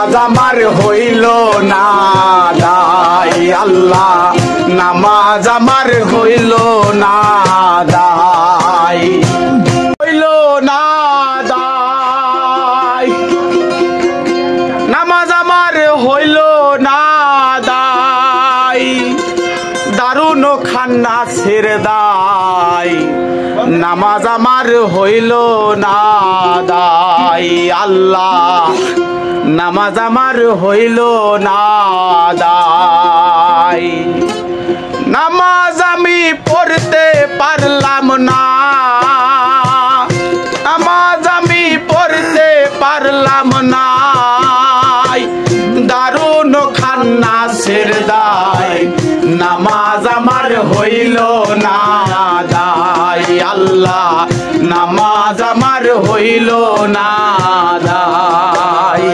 নামাজ আমার হইল না দায় আল্লাহ নামাজ আমার হইল না দায় হইল না দায় নামাজ আমার হইল না দায় দারুন খান্না ছেড়ে দায় নামাজ আমার হইল না দায় আল্লাহ নামাজ আমার হইল না দায় নামাজ আমি পড়তে পারলাম না নামাজ আমি পড়তে পারলাম না দারুন খান্না ছেড়ে দায় নামাজ আমার হইল না দায় আল্লাহ নামাজ আমার হইল না দায়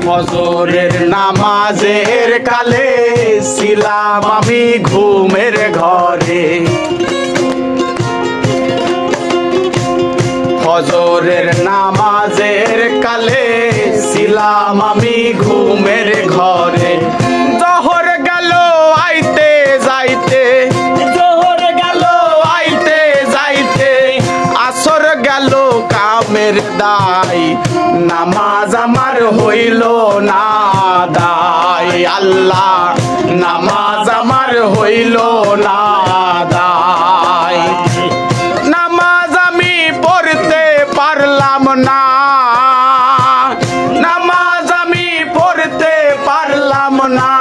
ফজরের নামাজের কালে ছিলাম আমি ঘুমের ঘরে ফজরের নামাজের কালে ছিলাম আমি ঘুমের ঘরে জোহর গেল আইতে যাইতে জোহর গেল আইতে যাইতে আসর গেল কামের দায় নামাজ আমার হইল না দায় আল্লাহ নামাজ আমার হইল না দায় নামাজ আমি পড়তে পারলাম না নামাজ আমি পড়তে পারলাম না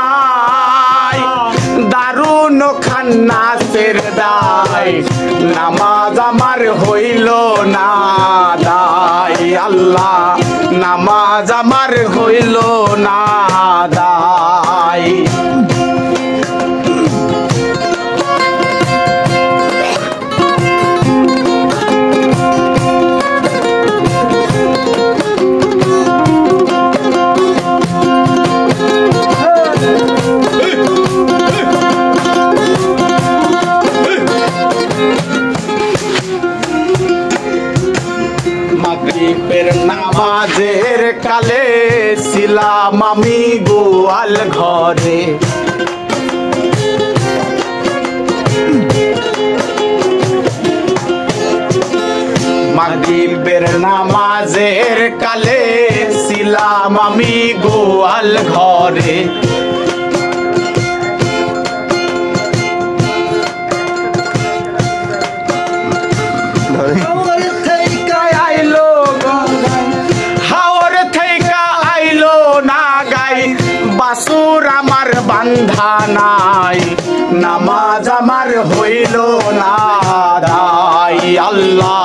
দারুন খান্না ছেড়ে দায় নামাজ আমার হইল না দায় আল্লাহ নামাজ আমার হইল না দায় মাগরিবের নামাজের কালে ছিলাম আমি গোয়াল ঘরে মাগরিবের নামাজের কালে ছিলাম আমি গোয়াল ঘরে বাসুর আমার বান্ধা নাই নামাজ আমার হইল না দায় আল্লাহ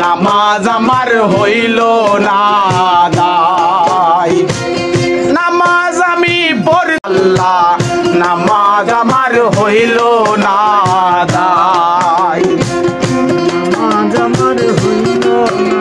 নামাজ আমার হইল না দায় নামাজ আমি পড়ি আল্লাহ নামাজ আমার হইল না দায় নামাজ আমার হইল না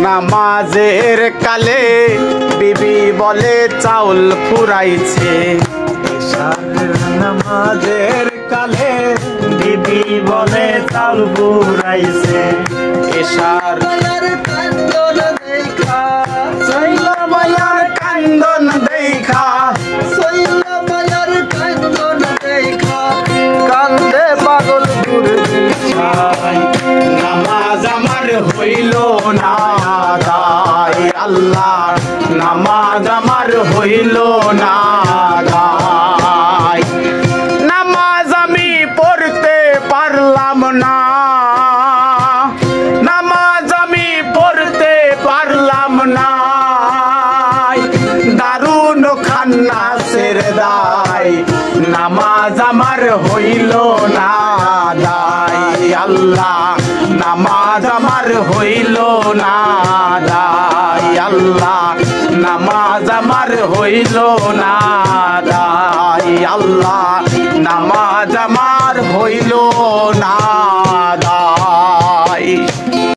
নামাজের কালে বিবি বলে চাউল ফুরাইছে নামাজের কালে বিবি বলে চাউল ফুরাইছে এশার কান্দন দেখা সইলা মায়ার কান্দন দেখা সইলা মায়ার কান্দন দেখা কান্দে পাগল ঘুরে নামাজ আমার হইল না দায় আল্লাহ নামাজ আমার হইল না দায় নামাজ আমি পড়তে পারলাম না নামাজ আমি পড়তে দায় নামাজ আমার হইল না দায় আল্লাহ নামাজ আমার হইল না দায় আল্লাহ নামাজ আমার হইল না দায় আল্লাহ নামাজ আমার হইল